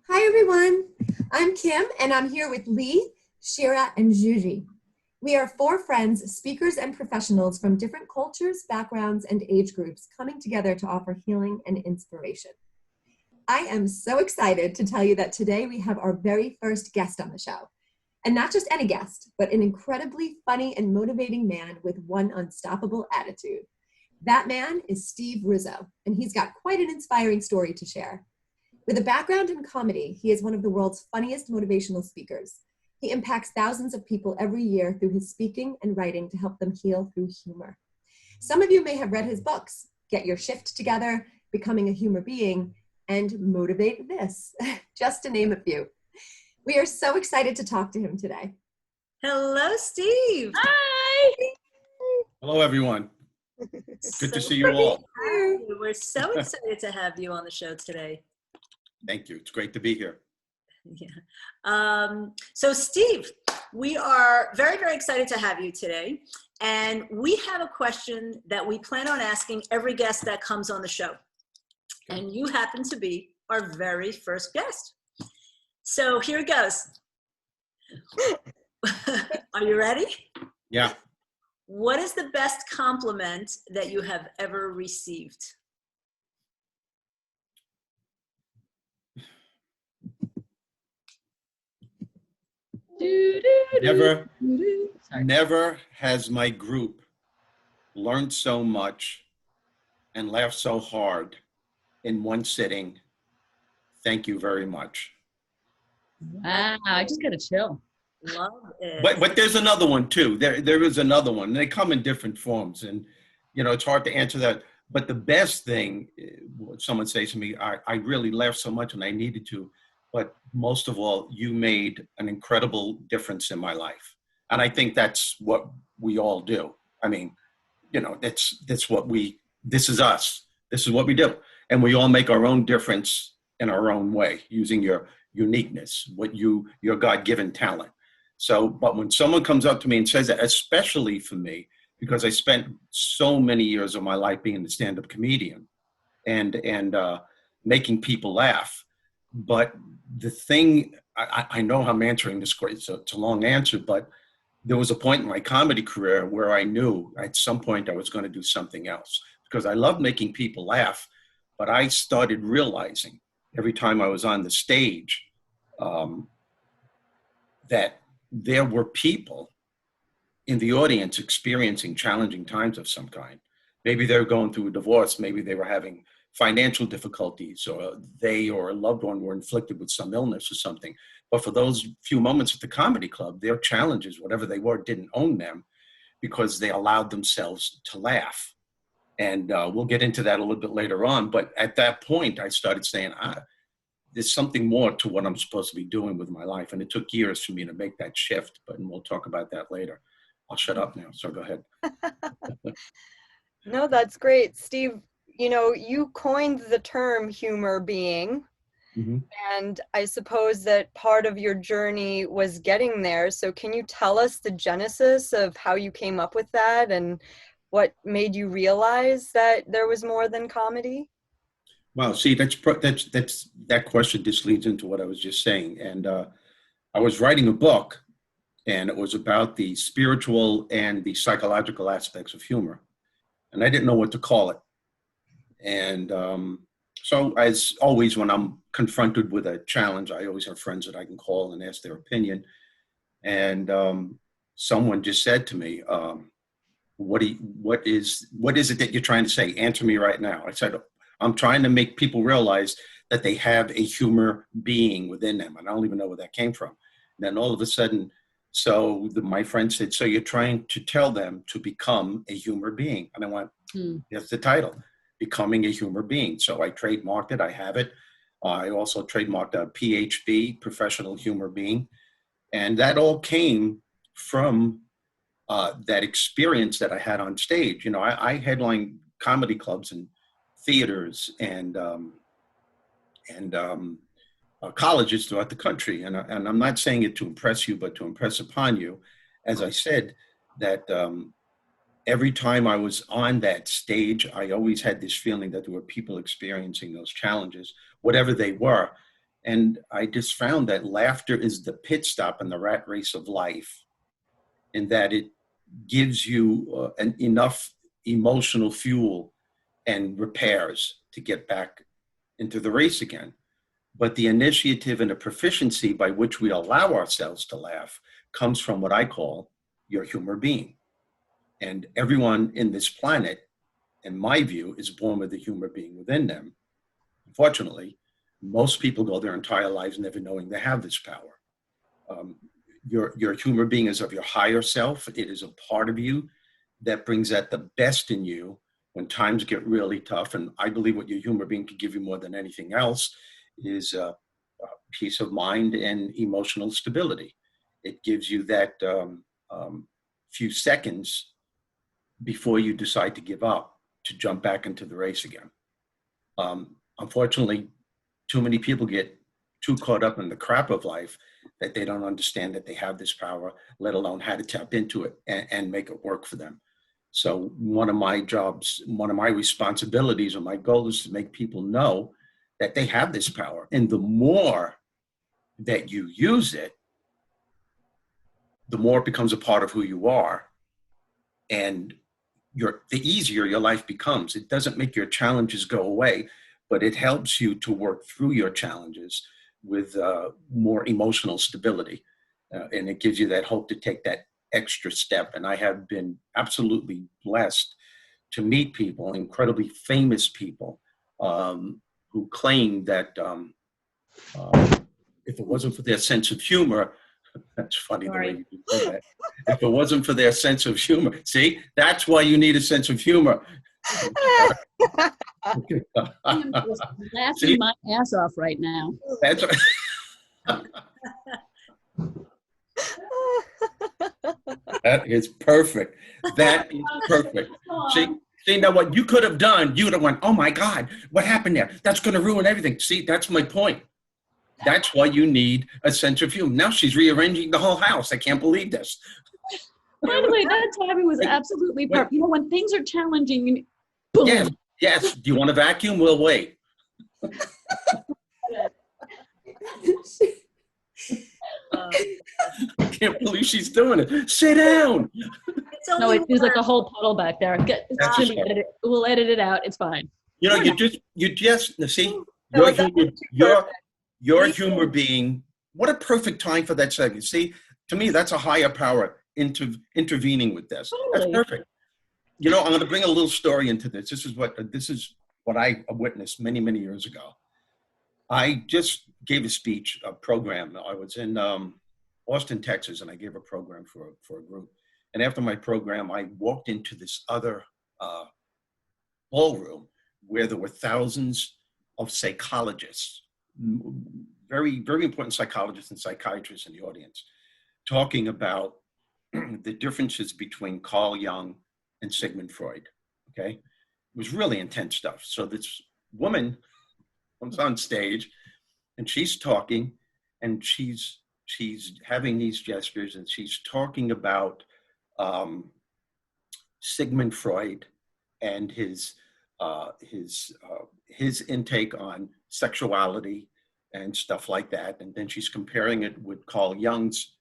Hi, everyone. I'm Kim, and I'm here with Lee, Shira, and Juji. We are four friends, speakers, and professionals from different cultures, backgrounds, and age groups coming together to offer healing and inspiration. I am so excited to tell you that today we have our very first guest on the show. And not just any guest, but an incredibly funny and motivating man with one unstoppable attitude. That man is Steve Rizzo, and he's got quite an inspiring story to share. With a background in comedy, he is one of the world's funniest motivational speakers. He impacts thousands of people every year through his speaking and writing to help them heal through humor. Some of you may have read his books, Get Your Shift Together, Becoming a Humor Being, and Motivate This, just to name a few. We are so excited to talk to him today. Hello, Steve. Hi. Hello, everyone. Good to see you all. We're so excited to have you on the show today. Thank you. It's great to be here. Yeah. So Steve, we are very, very excited to have you today. And we have a question that we plan on asking every guest that comes on the show. And you happen to be our very first guest. So here it goes. Are you ready? Yeah. What is the best compliment that you have ever received? Never has my group learned so much and laughed so hard in one sitting. Thank you very much. Wow, I just got to chill. Love it. But there's another one too. There is another one. They come in different forms, and it's hard to answer that. But the best thing, someone says to me, I really laughed so much and I needed to, but most of all, you made an incredible difference in my life. And I think that's what we all do. I mean, this is us. This is what we do. And we all make our own difference in our own way, using your uniqueness, your God-given talent. So, but when someone comes up to me and says that, especially for me, because I spent so many years of my life being a stand-up comedian and making people laugh. But the thing, I know I'm answering this great, so it's a long answer, but there was a point in my comedy career where I knew at some point I was going to do something else, because I love making people laugh. But I started realizing every time I was on the stage that there were people in the audience experiencing challenging times of some kind. Maybe they were going through a divorce. Maybe they were having financial difficulties, or they or a loved one were inflicted with some illness or something. But for those few moments at the comedy club, their challenges, whatever they were, didn't own them, because they allowed themselves to laugh. And we'll get into that a little bit later on. But at that point, I started saying, there's something more to what I'm supposed to be doing with my life. And it took years for me to make that shift, but we'll talk about that later. I'll shut up now, so go ahead. No, that's great. Steve, you coined the term humor being, and I suppose that part of your journey was getting there. So can you tell us the genesis of how you came up with that and what made you realize that there was more than comedy? Wow, see, that question just leads into what I was just saying. And I was writing a book, and it was about the spiritual and the psychological aspects of humor. And I didn't know what to call it. And so as always, when I'm confronted with a challenge, I always have friends that I can call and ask their opinion. And someone just said to me, what is it that you're trying to say? Answer me right now. I said, I'm trying to make people realize that they have a humor being within them. And I don't even know where that came from. And then all of a sudden, my friend said, so you're trying to tell them to become a humor being. And I went, that's the title, Becoming a Humor Being. So I trademarked it. I have it. I also trademarked a PhD, Professional Humor Being. And that all came from that experience that I had on stage. I headlined comedy clubs and theaters and colleges throughout the country. And I'm not saying it to impress you, but to impress upon you. As I said, that every time I was on that stage, I always had this feeling that there were people experiencing those challenges, whatever they were. And I just found that laughter is the pit stop in the rat race of life, in that it gives you enough emotional fuel and repairs to get back into the race again. But the initiative and the proficiency by which we allow ourselves to laugh comes from what I call your humor being. And everyone in this planet, in my view, is born with a humor being within them. Unfortunately, most people go their entire lives never knowing they have this power. Your humor being is of your higher self. It is a part of you that brings out the best in you when times get really tough. And I believe what your humor being can give you more than anything else is peace of mind and emotional stability. It gives you that few seconds before you decide to give up, to jump back into the race again. Unfortunately, too many people get too caught up in the crap of life that they don't understand that they have this power, let alone how to tap into it and make it work for them. So one of my jobs, one of my responsibilities or my goal is to make people know that they have this power. And the more that you use it, the more it becomes a part of who you are. And the easier your life becomes. It doesn't make your challenges go away, but it helps you to work through your challenges with more emotional stability. And it gives you that hope to take that extra step. And I have been absolutely blessed to meet people, incredibly famous people, who claim that if it wasn't for their sense of humor, that's funny the way you do that. If it wasn't for their sense of humor, see, that's why you need a sense of humor. I'm just laughing my ass off right now. That's that is perfect. That is perfect. See, now what you could have done, you would have went, oh my God, what happened there? That's going to ruin everything. See, that's my point. That's why you need a sense of humor. Now she's rearranging the whole house. I can't believe this. By the way, that timing was absolutely perfect. You know, when things are challenging, boom. Yes. Do you want a vacuum? We'll wait. I can't believe she's doing it. Sit down. No, there's like a whole puddle back there. We'll edit it out. It's fine. You know, you just see your humor being, what a perfect time for that segment. See, to me, that's a higher power intervening with this. That's perfect. You know, I'm going to bring a little story into this. This is what I witnessed many, many years ago. I just gave a program. I was in Austin, Texas, and I gave a program for a group. And after my program, I walked into this other ballroom where there were thousands of psychologists, very, very important psychologists and psychiatrists in the audience, talking about the differences between Carl Jung and Sigmund Freud. Okay, it was really intense stuff. So this woman comes on stage, and she's talking, and she's having these gestures, and she's talking about Sigmund Freud and his intake on sexuality and stuff like that. And then she's comparing it with Carl Jung's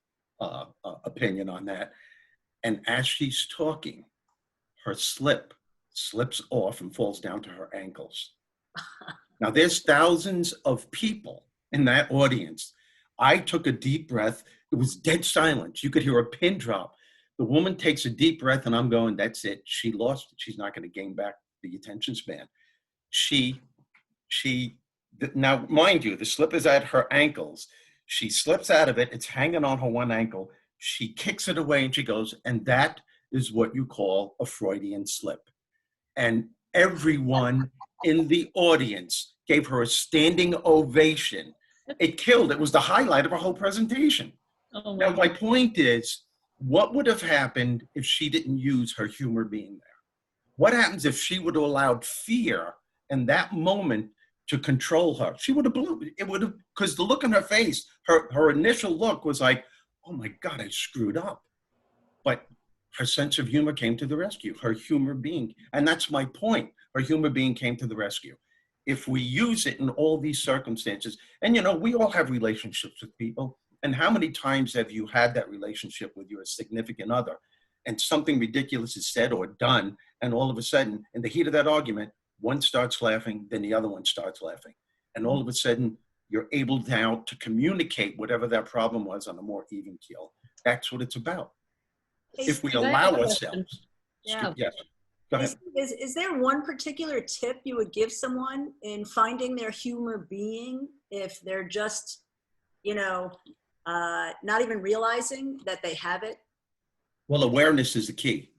opinion on that. And as she's talking, her slips off and falls down to her ankles. Now there's thousands of people in that audience. I took a deep breath. It was dead silence. You could hear a pin drop. The woman takes a deep breath, and I'm going, that's it. She lost it. She's not going to gain back the attention span. Now, mind you, the slip is at her ankles. She slips out of it. It's hanging on her one ankle. She kicks it away, and she goes, and that is what you call a Freudian slip. And everyone in the audience gave her a standing ovation. It killed. It was the highlight of her whole presentation. Oh, now, my point is, what would have happened if she didn't use her humor being there? What happens if she would have allowed fear in that moment to control her? She would have it would have, because the look on her face, her initial look was like, oh my God, I screwed up. But her sense of humor came to the rescue, her humor being. And that's my point. Her humor being came to the rescue. if we use it in all these circumstances, and we all have relationships with people, and how many times have you had that relationship with your significant other, and something ridiculous is said or done, and all of a sudden, in the heat of that argument, one starts laughing, then the other one starts laughing. And all of a sudden, you're able now to communicate whatever that problem was on a more even keel. That's what it's about. If we allow ourselves. Yeah. Yes. Go ahead. Is there one particular tip you would give someone in finding their humor being if they're just, not even realizing that they have it? Well, awareness is the key.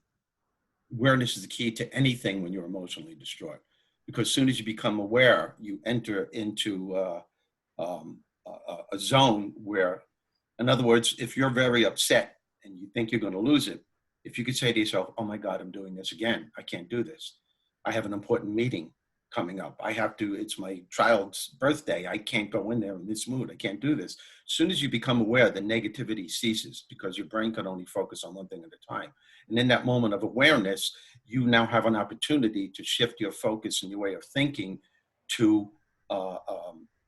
Awareness is the key to anything when you're emotionally distraught. Because as soon as you become aware, you enter into a zone where, in other words, if you're very upset and you think you're going to lose it, if you could say to yourself, oh my God, I'm doing this again. I can't do this. I have an important meeting coming up. It's my child's birthday. I can't go in there in this mood. I can't do this. As soon as you become aware, the negativity ceases because your brain can only focus on one thing at a time. And in that moment of awareness, you now have an opportunity to shift your focus and your way of thinking to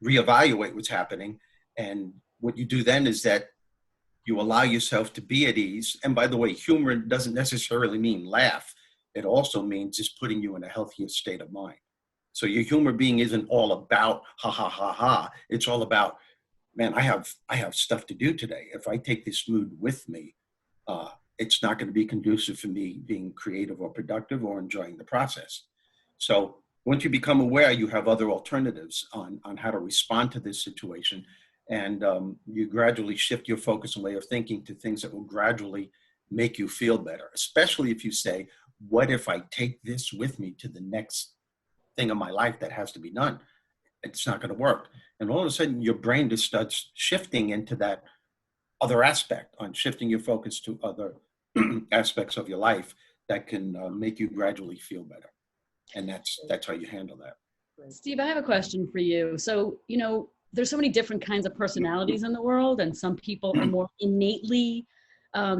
reevaluate what's happening. And what you do then is that you allow yourself to be at ease. And by the way, humor doesn't necessarily mean laugh. It also means just putting you in a healthier state of mind. So your humor being isn't all about ha, ha, ha, ha. It's all about, man, I have stuff to do today. If I take this mood with me, it's not going to be conducive for me being creative or productive or enjoying the process. So once you become aware, you have other alternatives on how to respond to this situation. And you gradually shift your focus and way of thinking to things that will gradually make you feel better, especially if you say, what if I take this with me to the next thing in my life that has to be done? It's not going to work. And all of a sudden, your brain just starts shifting into that other aspect, on shifting your focus to other aspects of your life that can make you gradually feel better. And that's how you handle that. Steve, I have a question for you. So, there's so many different kinds of personalities in the world, and some people are more innately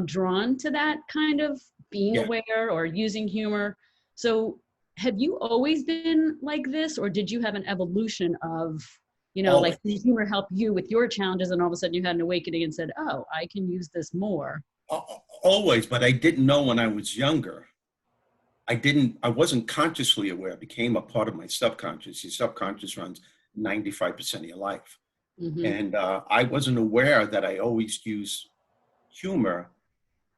drawn to that kind of being aware or using humor. So have you always been like this, or did you have an evolution of, Always. like the humor helped you with your challenges and all of a sudden you had an awakening and said, oh, I can use this more? Always, but I didn't know when I was younger. I wasn't consciously aware. It became a part of my subconscious. Your subconscious runs 95% of your life. Mm-hmm. And I wasn't aware that I always use humor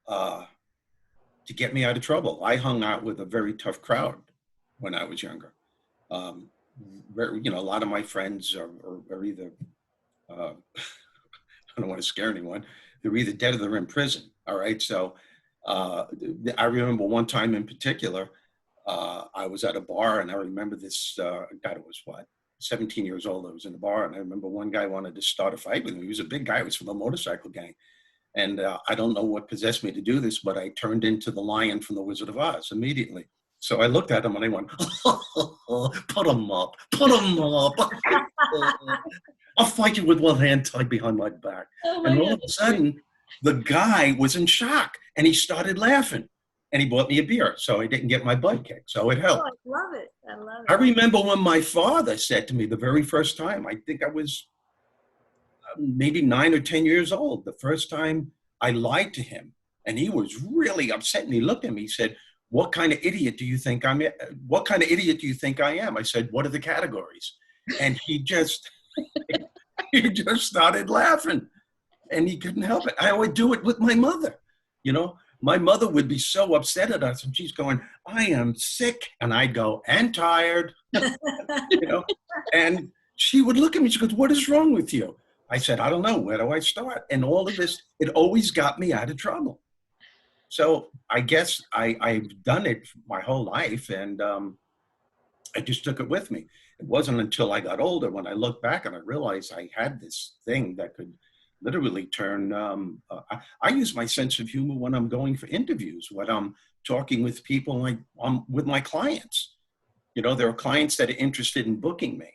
to get me out of trouble. I hung out with a very tough crowd when I was younger. A lot of my friends are either, I don't want to scare anyone, they're either dead or they're in prison. All right. So I remember one time in particular, I was at a bar and I remember this guy that was 17 years old. I was in the bar and I remember one guy wanted to start a fight with me. He was a big guy. He was from a motorcycle gang. And I don't know what possessed me to do this, but I turned into the lion from the Wizard of Oz immediately. So I looked at him and I went, put him up, put him up. I'll fight you with one hand tied behind my back. Oh and my all God. of a sudden, the guy was in shock and he started laughing and he bought me a beer. So I didn't get my butt kicked. So it helped. Oh, I love it. I love it. I remember when my father said to me the very first time, I think I was maybe 9 or 10 years old, the first time I lied to him. And he was really upset and he looked at me, he said, what kind of idiot do you think I'm? What kind of idiot do you think I am? I said, what are the categories? And he just started laughing and he couldn't help it. I would do it with my mother. My mother would be so upset at us and she's going, I am sick. And I'd go, and tired, and she would look at me, she goes, what is wrong with you? I said, I don't know, where do I start? And all of this, it always got me out of trouble. So I guess I've done it my whole life and I just took it with me. It wasn't until I got older when I looked back and I realized I had this thing that could literally turn, I use my sense of humor when I'm going for interviews, when I'm talking with people, like with my clients. There are clients that are interested in booking me.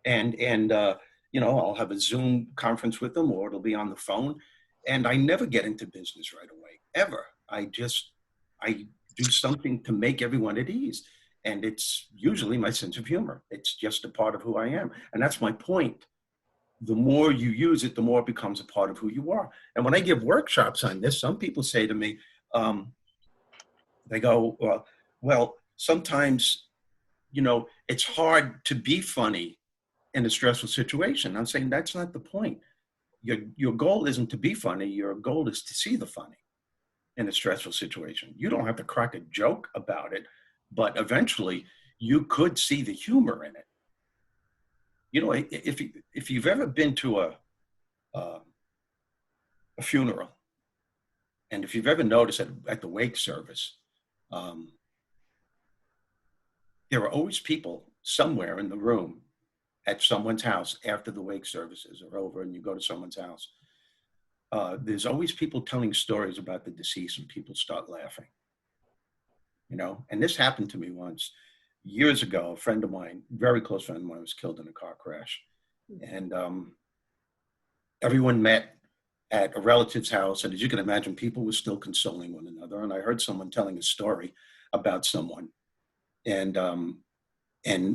And I'll have a Zoom conference with them or it'll be on the phone. And I never get into business right away, ever. I do something to make everyone at ease. And it's usually my sense of humor. It's just a part of who I am. And that's my point. The more you use it, the more it becomes a part of who you are. And when I give workshops on this, some people say to me, they go, well, sometimes, it's hard to be funny in a stressful situation. I'm saying that's not the point. Your goal isn't to be funny. Your goal is to see the funny in a stressful situation. You don't have to crack a joke about it, but eventually you could see the humor in it. If you've ever been to a funeral, and if you've ever noticed at the wake service, there are always people somewhere in the room at someone's house after the wake services are over and you go to someone's house. There's always people telling stories about the deceased and people start laughing. And this happened to me once. Years ago, a friend of mine, very close friend of mine, was killed in a car crash. And everyone met at a relative's house. And as you can imagine, people were still consoling one another. And I heard someone telling a story about someone. And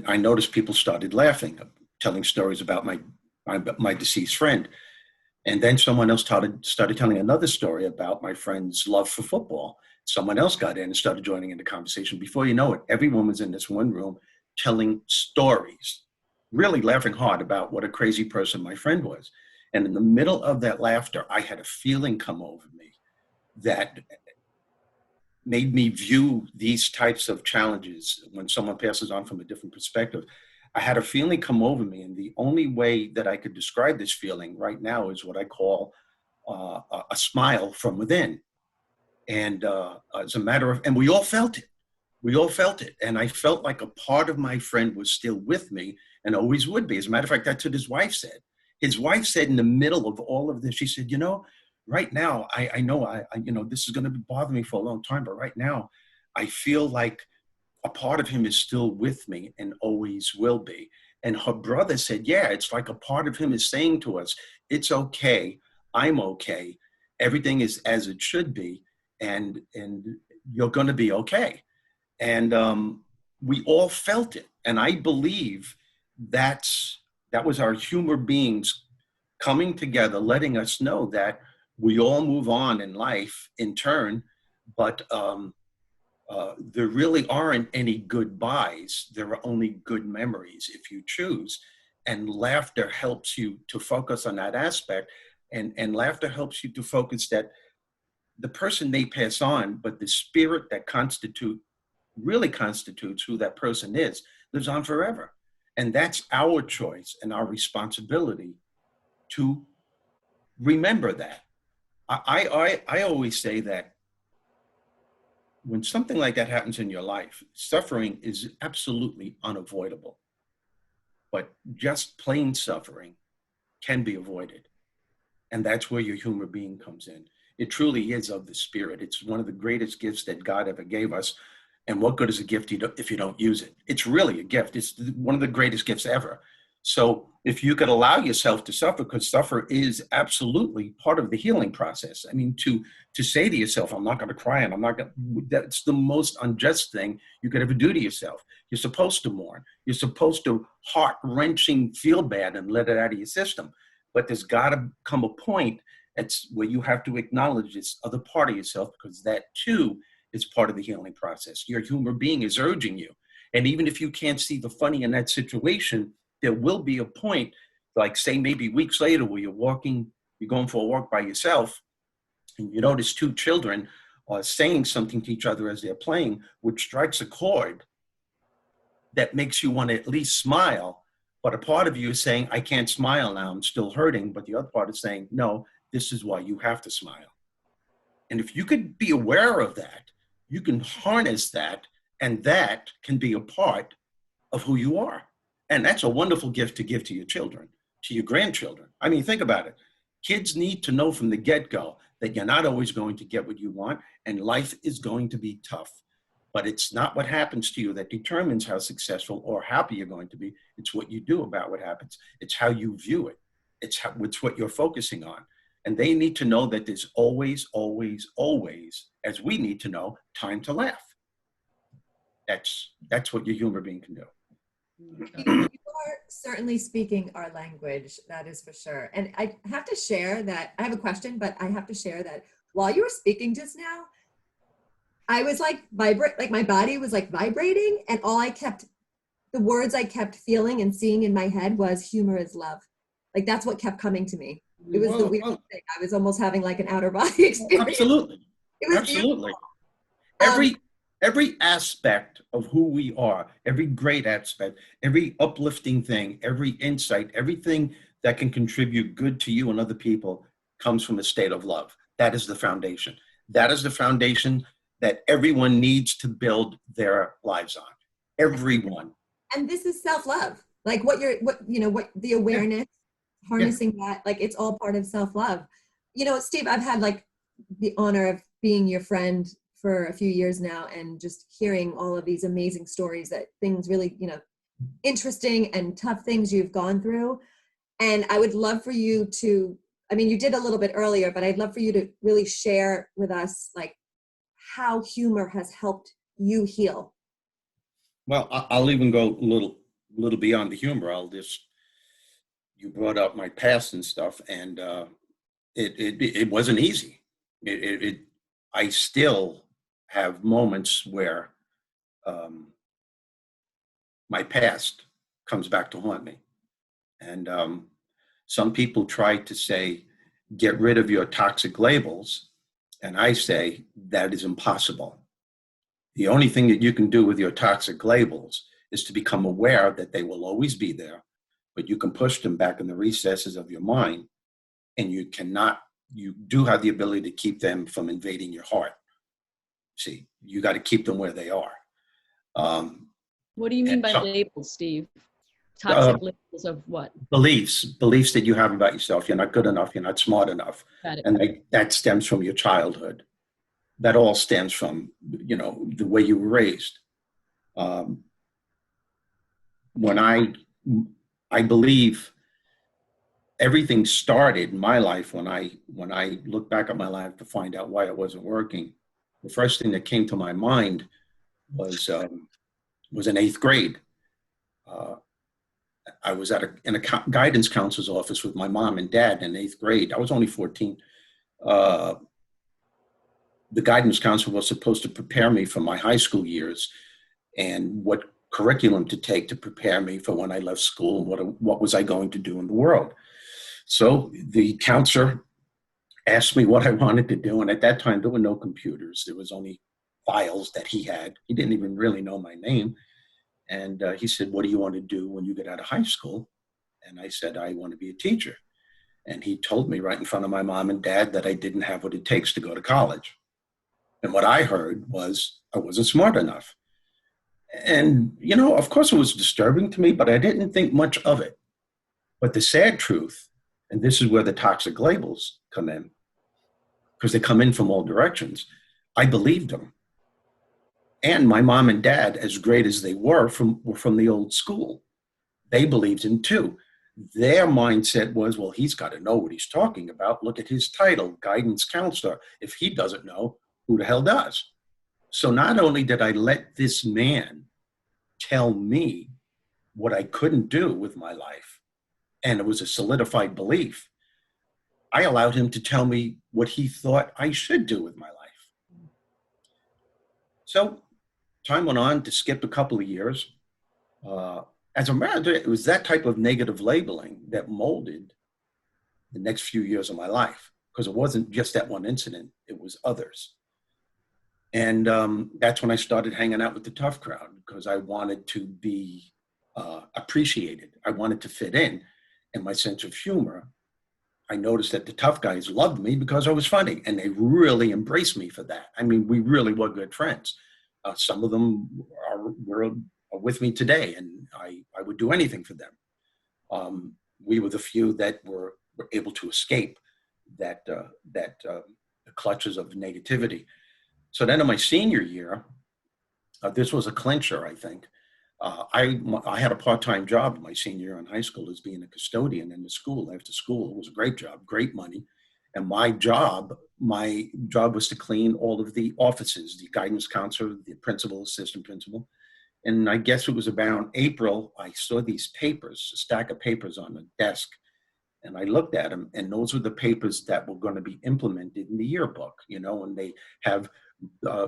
I noticed people started laughing, telling stories about my deceased friend. And then someone else started telling another story about my friend's love for football. Someone else got in and started joining in the conversation. Before you know it, everyone was in this one room telling stories, really laughing hard about what a crazy person my friend was. And in the middle of that laughter, I had a feeling come over me that made me view these types of challenges when someone passes on from a different perspective. I had a feeling come over me, and the only way that I could describe this feeling right now is what I call a smile from within. And as a matter of, and we all felt it. We all felt it. And I felt like a part of my friend was still with me and always would be. As a matter of fact, that's what his wife said. His wife said in the middle of all of this, she said, right now, I know this is going to bother me for a long time, but right now I feel like a part of him is still with me and always will be. And her brother said, yeah, it's like a part of him is saying to us, it's okay. I'm okay. Everything is as it should be. And you're going to be okay. And we all felt it. And I believe that was our humor beings coming together, letting us know that we all move on in life in turn, but there really aren't any goodbyes. There are only good memories if you choose. And laughter helps you to focus on that aspect. And laughter helps you to focus that the person may pass on, but the spirit that really constitutes who that person is lives on forever. And that's our choice and our responsibility to remember that. I always say that when something like that happens in your life, suffering is absolutely unavoidable. But just plain suffering can be avoided. And that's where your humor being comes in. It truly is of the spirit. It's one of the greatest gifts that God ever gave us. And what good is a gift if you don't use it? It's really a gift. It's one of the greatest gifts ever. So if you could allow yourself to suffer, because suffer is absolutely part of the healing process. I mean, to say to yourself, I'm not going to cry and I'm not going to, that's the most unjust thing you could ever do to yourself. You're supposed to mourn. You're supposed to heart-wrenching feel bad and let it out of your system. But there's got to come a point where you have to acknowledge this other part of yourself, because that too is part of the healing process. Your humor being is urging you. And even if you can't see the funny in that situation, there will be a point, like say maybe weeks later, where you're going for a walk by yourself, and you notice two children are saying something to each other as they're playing, which strikes a chord that makes you want to at least smile. But a part of you is saying, I can't smile now, I'm still hurting. But the other part is saying, no, this is why you have to smile. And if you could be aware of that, you can harness that, and that can be a part of who you are. And that's a wonderful gift to give to your children, to your grandchildren. I mean, think about it. Kids need to know from the get-go that you're not always going to get what you want, and life is going to be tough. But it's not what happens to you that determines how successful or happy you're going to be. It's what you do about what happens. It's how you view it. It's what you're focusing on. And they need to know that there's always, always, always, as we need to know, time to laugh. That's what your humor being can do. You are certainly speaking our language, that is for sure. And I have to share that, I have a question, but I have to share that while you were speaking just now, I was like like my body was like vibrating, and the words I kept feeling and seeing in my head was humor is love. Like that's what kept coming to me. It was the weirdest thing. I was almost having like an outer body experience. Absolutely. It was Absolutely. beautiful. Every aspect of who we are, every great aspect, every uplifting thing, every insight, everything that can contribute good to you and other people comes from a state of love. That is the foundation. That is the foundation that everyone needs to build their lives on. Everyone. And this is self-love. Like what the awareness, harnessing that, like it's all part of self-love. You know, Steve, I've had like the honor of being your friend for a few years now, and just hearing all of these amazing stories, that things really, interesting and tough things you've gone through. And I would love for you to, I mean, you did a little bit earlier, but I'd love for you to really share with us like how humor has helped you heal. Well, I'll even go a little beyond the humor. You brought up my past and stuff, and it wasn't easy. I still have moments where my past comes back to haunt me. And some people try to say, get rid of your toxic labels. And I say that is impossible. The only thing that you can do with your toxic labels is to become aware that they will always be there, but you can push them back in the recesses of your mind, and you do have the ability to keep them from invading your heart. See, you got to keep them where they are. What do you mean by labels, Steve? Toxic labels of what? Beliefs that you have about yourself. You're not good enough. You're not smart enough. Got it. And that stems from your childhood. That all stems from, the way you were raised. When I believe everything started in my life when I look back at my life to find out why it wasn't working. The first thing that came to my mind was in eighth grade. I was in a guidance counselor's office with my mom and dad in eighth grade. I was only 14. The guidance counselor was supposed to prepare me for my high school years and what curriculum to take to prepare me for when I left school and what was I going to do in the world. So the counselor asked me what I wanted to do. And at that time, there were no computers. There was only files that he had. He didn't even really know my name. And he said, what do you want to do when you get out of high school? And I said, I want to be a teacher. And he told me right in front of my mom and dad that I didn't have what it takes to go to college. And what I heard was I wasn't smart enough. And, of course it was disturbing to me, but I didn't think much of it. But the sad truth, and this is where the toxic labels come in, because they come in from all directions, I believed them. And my mom and dad, as great as they were from the old school, they believed him too. Their mindset was, well, he's got to know what he's talking about. Look at his title, guidance counselor. If he doesn't know, who the hell does? So not only did I let this man tell me what I couldn't do with my life, and it was a solidified belief, I allowed him to tell me what he thought I should do with my life. So time went on, to skip a couple of years. As a matter, it was that type of negative labeling that molded the next few years of my life, because it wasn't just that one incident, it was others. And that's when I started hanging out with the tough crowd, because I wanted to be appreciated. I wanted to fit in. And my sense of humor, I noticed that the tough guys loved me because I was funny, and they really embraced me for that. I mean, we really were good friends. Some of them are with me today, and I would do anything for them. We were the few that were able to escape the clutches of negativity. So then in my senior year, this was a clincher, I think. I had a part-time job my senior year in high school as being a custodian in the school after school. It was a great job, great money. And my job was to clean all of the offices, the guidance counselor, the principal, assistant principal. And I guess it was around April, I saw these papers, a stack of papers on the desk. And I looked at them, and those were the papers that were going to be implemented in the yearbook, you know, and they have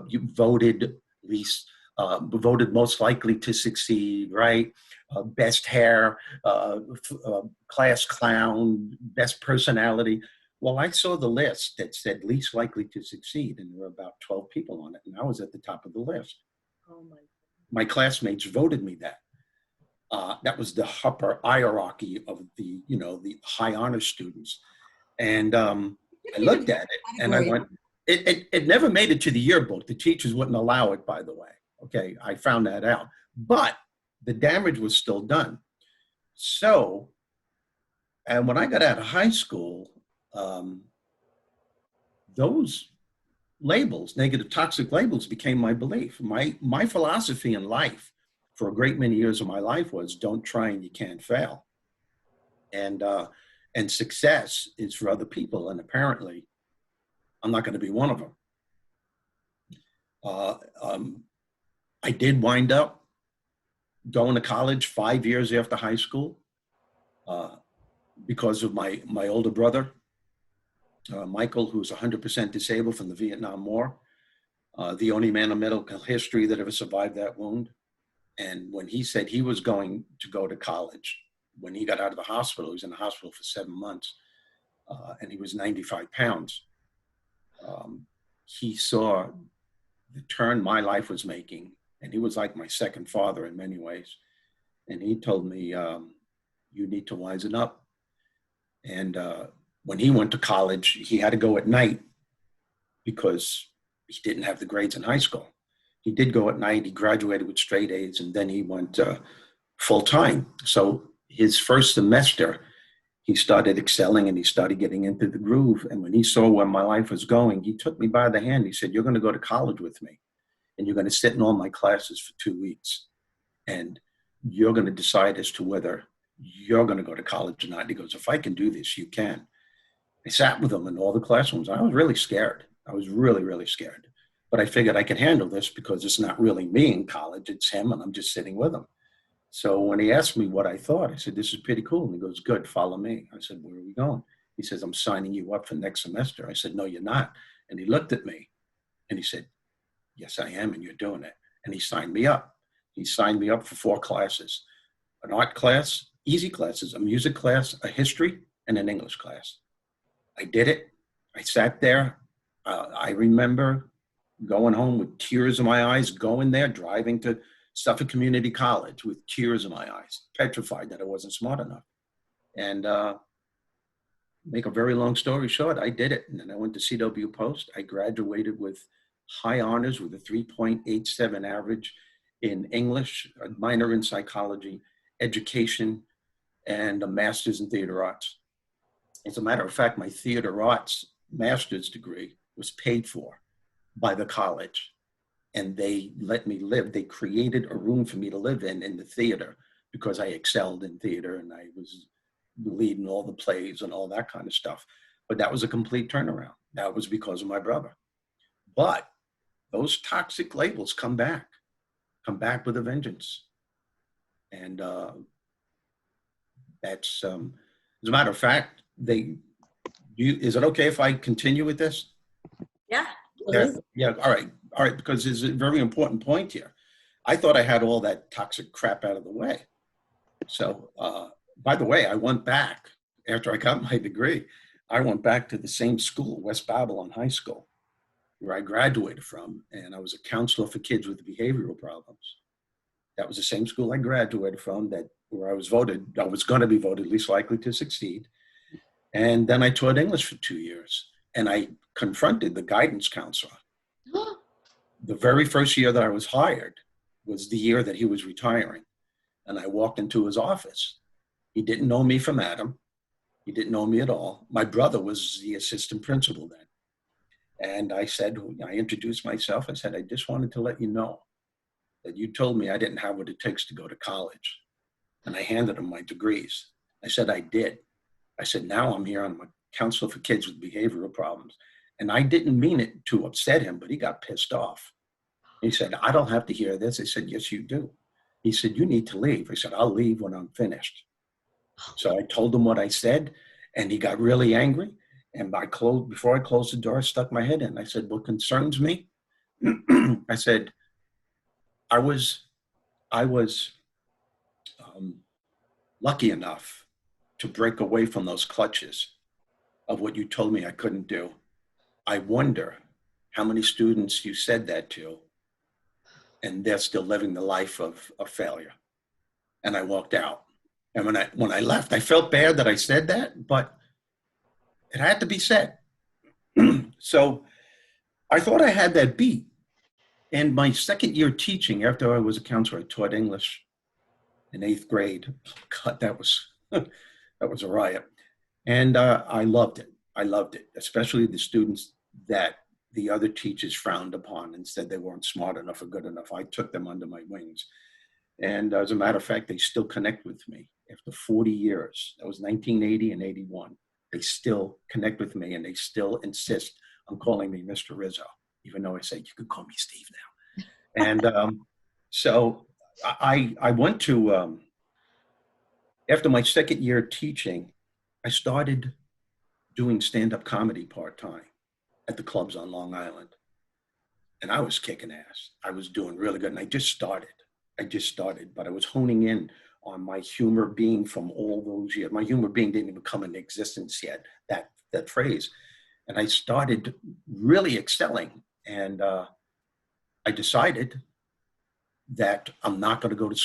you voted least, voted most likely to succeed, right? Best hair, class clown, best personality. Well, I saw the list that said least likely to succeed, and there were about 12 people on it, and I was at the top of the list. Oh my. My classmates voted me that. That was the upper hierarchy of the, you know, the high honor students. And I looked at it and I went, it never made it to the yearbook. The teachers wouldn't allow it, by the way. Okay, I found that out. But the damage was still done. So, and when I got out of high school, those labels, negative toxic labels, became my belief. My philosophy in life for a great many years of my life was don't try and you can't fail. And success is for other people. And apparently I'm not going to be one of them. I did wind up going to college 5 years after high school because of my older brother, Michael, who's 100% disabled from the Vietnam War, the only man in medical history that ever survived that wound. And when he said he was going to go to college, when he got out of the hospital, he was in the hospital for 7 months, and he was 95 pounds. He saw the turn my life was making, and he was like my second father in many ways. And he told me, you need to wisen up. And when he went to college, he had to go at night because he didn't have the grades in high school. He did go at night. He graduated with straight A's, and then he went full time. So his first semester, he started excelling and he started getting into the groove. And when he saw where my life was going, he took me by the hand. He said, you're going to go to college with me, and you're going to sit in all my classes for 2 weeks. And you're going to decide as to whether you're going to go to college or not. And he goes, if I can do this, you can. I sat with him in all the classrooms. I was really scared. I was really, really scared. But I figured I could handle this because it's not really me in college. It's him, and I'm just sitting with him. So when he asked me what I thought, I said, this is pretty cool. And he goes, good, follow me. I said, where are we going? He says, I'm signing you up for next semester. I said, no, you're not. And he looked at me and he said, yes, I am, and you're doing it. And he signed me up. He signed me up for 4 classes, an art class, easy classes, a music class, a history, and an English class. I did it. I sat there. I remember going home with tears in my eyes, going there, driving to Suffolk Community College with tears in my eyes, petrified that I wasn't smart enough. And make a very long story short, I did it. And then I went to CW Post. I graduated with high honors with a 3.87 average in English, a minor in psychology, education, and a master's in theater arts. As a matter of fact, my theater arts master's degree was paid for by the college, and they let me live. They created a room for me to live in the theater, because I excelled in theater and I was leading all the plays and all that kind of stuff. But that was a complete turnaround. That was because of my brother. But those toxic labels come back with a vengeance. And that's, as a matter of fact, is it okay if I continue with this? Yeah. Yeah. All right. Because there's a very important point here. I thought I had all that toxic crap out of the way. So, by the way, I went back after I got my degree. I went back to the same school, West Babylon High School, where I graduated from, and I was a counselor for kids with behavioral problems. That was the same school I graduated from, where I was going to be voted least likely to succeed. And then I taught English for 2 years, and I confronted the guidance counselor. The very first year that I was hired was the year that he was retiring. And I walked into his office. He didn't know me from Adam. He didn't know me at all. My brother was the assistant principal then. And I introduced myself. I said, I just wanted to let you know that you told me I didn't have what it takes to go to college. And I handed him my degrees. I said, I did. I said, now I'm here. I'm a counselor for kids with behavioral problems. And I didn't mean it to upset him, but he got pissed off. He said, I don't have to hear this. I said, yes, you do. He said, you need to leave. I said, I'll leave when I'm finished. So I told him what I said, and he got really angry. And before I closed the door, I stuck my head in. I said, what concerns me? I said, I was lucky enough to break away from those clutches of what you told me I couldn't do. I wonder how many students you said that to, and they're still living the life of failure. And I walked out. And when I left, I felt bad that I said that, but it had to be said. So I thought I had that beat. And my second year teaching, after I was a counselor, I taught English in 8th grade. God, that was a riot. And I loved it. I loved it, especially the students that the other teachers frowned upon and said they weren't smart enough or good enough. I took them under my wings. And as a matter of fact, they still connect with me after 40 years. That was 1980 and 81. They still connect with me, and they still insist on calling me Mr. Rizzo, even though I said, you could call me Steve now. And so I went to, after my second year teaching, I started doing stand-up comedy part-time at the clubs on Long Island. And I was kicking ass. I was doing really good. And I just started, but I was honing in on my humor being from all those years. My humor being didn't even come into existence yet, that phrase. And I started really excelling. And I decided that I'm not going to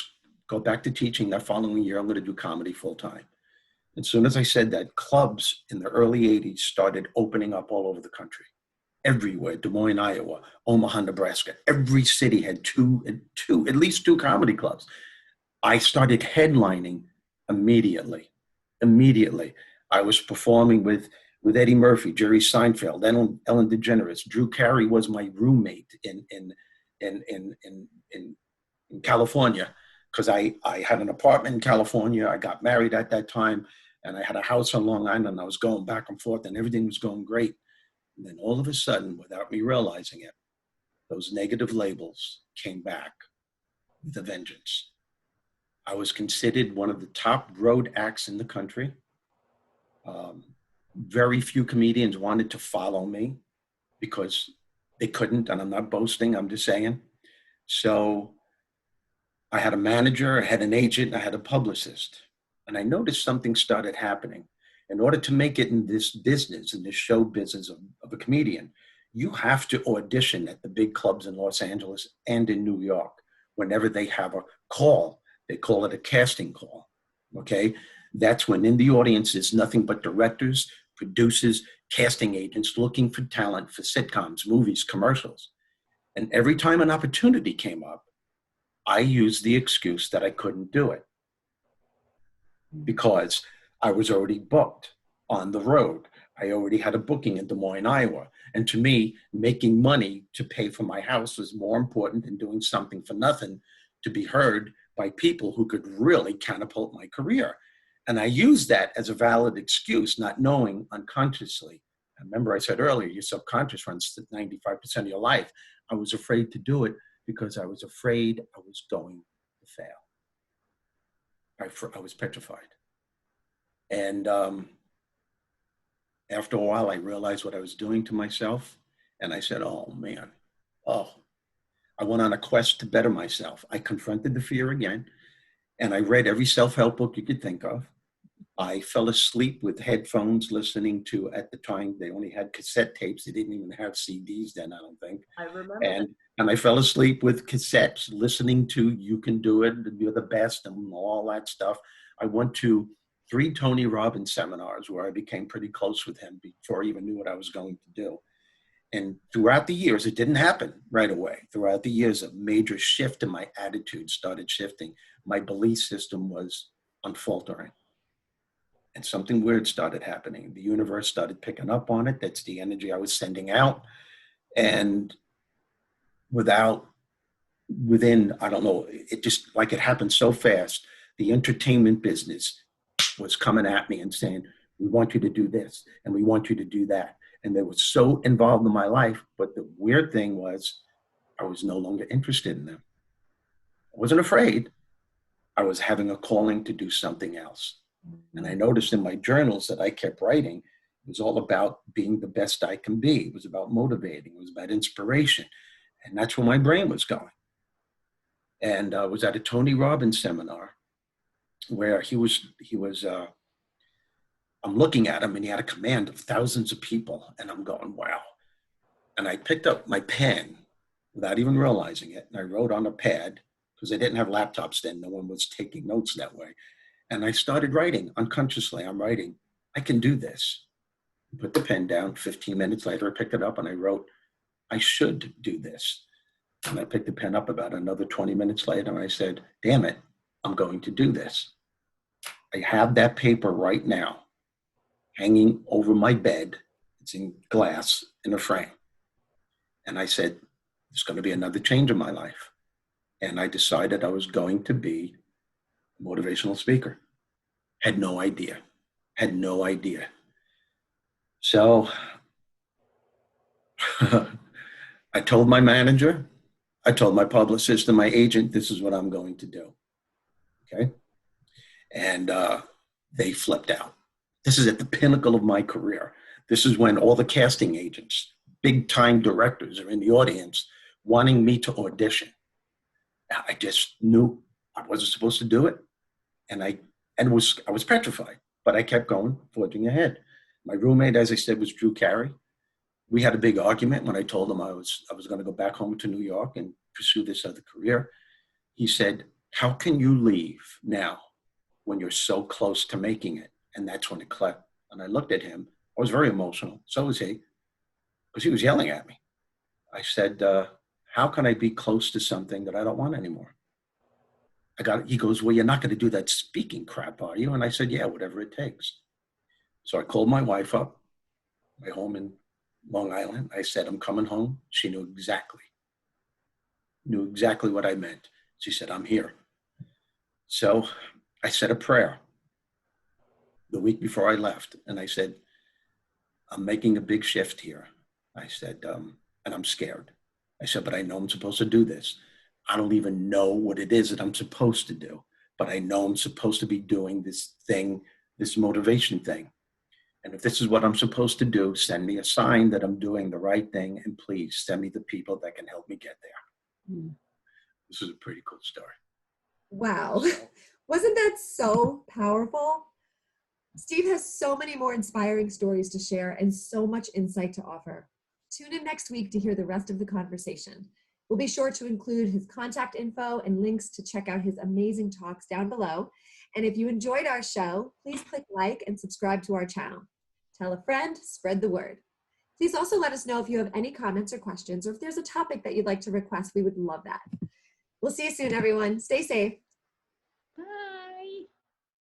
go back to teaching that following year. I'm going to do comedy full time. As soon as I said that, clubs in the early 80s started opening up all over the country. Everywhere, Des Moines, Iowa, Omaha, Nebraska. Every city had at least two comedy clubs. I started headlining immediately. I was performing with Eddie Murphy, Jerry Seinfeld, Ellen DeGeneres. Drew Carey was my roommate in California, because I had an apartment in California. I got married at that time, and I had a house on Long Island, and I was going back and forth, and everything was going great. And then all of a sudden, without me realizing it, those negative labels came back with a vengeance. I was considered one of the top road acts in the country. Very few comedians wanted to follow me because they couldn't, and I'm not boasting, I'm just saying. So I had a manager, I had an agent, I had a publicist. And I noticed something started happening. In order to make it in this business, in this show business of a comedian, you have to audition at the big clubs in Los Angeles and in New York. Whenever they have a call, they call it a casting call, okay? That's when in the audience is nothing but directors, producers, casting agents looking for talent for sitcoms, movies, commercials. And every time an opportunity came up, I used the excuse that I couldn't do it because I was already booked on the road. I already had a booking in Des Moines, Iowa. And to me, making money to pay for my house was more important than doing something for nothing to be heard by people who could really catapult my career. And I used that as a valid excuse, not knowing unconsciously. I remember I said earlier, your subconscious runs 95% of your life. I was afraid to do it because I was afraid I was going to fail. I was petrified. And after a while, I realized what I was doing to myself. And I said, oh, man, I went on a quest to better myself. I confronted the fear again. And I read every self-help book you could think of. I fell asleep with headphones listening to, at the time, they only had cassette tapes. They didn't even have CDs then, I don't think. I remember. And I fell asleep with cassettes listening to You Can Do It, You're the Best, and all that stuff. I went to 3 Tony Robbins seminars where I became pretty close with him before I even knew what I was going to do. And throughout the years, it didn't happen right away. Throughout the years, a major shift in my attitude started shifting. My belief system was unfaltering. And something weird started happening. The universe started picking up on it. That's the energy I was sending out. And within, I don't know, it just, like it happened so fast, the entertainment business was coming at me and saying, we want you to do this, and we want you to do that. And they were so involved in my life. But the weird thing was, I was no longer interested in them. I wasn't afraid. I was having a calling to do something else. And I noticed in my journals that I kept writing, it was all about being the best I can be. It was about motivating. It was about inspiration. And that's where my brain was going. And I was at a Tony Robbins seminar where I'm looking at him and he had a command of thousands of people. And I'm going, wow. And I picked up my pen without even realizing it. And I wrote on a pad because they didn't have laptops then. No one was taking notes that way. And I started writing unconsciously. I'm writing, I can do this. Put the pen down. 15 minutes later, I picked it up and I wrote, I should do this. And I picked the pen up about another 20 minutes later and I said, damn it, I'm going to do this. I have that paper right now hanging over my bed. It's in glass in a frame. And I said, there's going to be another change in my life. And I decided I was going to be a motivational speaker. Had no idea. So I told my manager, I told my publicist and my agent, this is what I'm going to do. Okay. And they flipped out. This is at the pinnacle of my career. This is when all the casting agents, big time directors are in the audience wanting me to audition. I just knew I wasn't supposed to do it. And I was petrified, but I kept going, forging ahead. My roommate, as I said, was Drew Carey. We had a big argument when I told him I was going to go back home to New York and pursue this other career. He said, how can you leave now when you're so close to making it? And that's when it clicked. And I looked at him. I was very emotional. So was he, because he was yelling at me. I said, how can I be close to something that I don't want anymore? He goes, well, you're not going to do that speaking crap, are you? And I said, yeah, whatever it takes. So I called my wife up, my home in Long Island. I said, I'm coming home. She knew exactly what I meant. She said, I'm here. So I said a prayer the week before I left. And I said, I'm making a big shift here. I said, and I'm scared. I said, but I know I'm supposed to do this. I don't even know what it is that I'm supposed to do, but I know I'm supposed to be doing this thing, this motivation thing. And if this is what I'm supposed to do, send me a sign that I'm doing the right thing. And please send me the people that can help me get there. Mm. This is a pretty cool story. Wow. Wasn't that so powerful? Steve has so many more inspiring stories to share and so much insight to offer. Tune in next week to hear the rest of the conversation. We'll be sure to include his contact info and links to check out his amazing talks down below. And if you enjoyed our show, please click like and subscribe to our channel. Tell a friend, spread the word. Please also let us know if you have any comments or questions, or if there's a topic that you'd like to request. We would love that. We'll see you soon, everyone. Stay safe. Bye.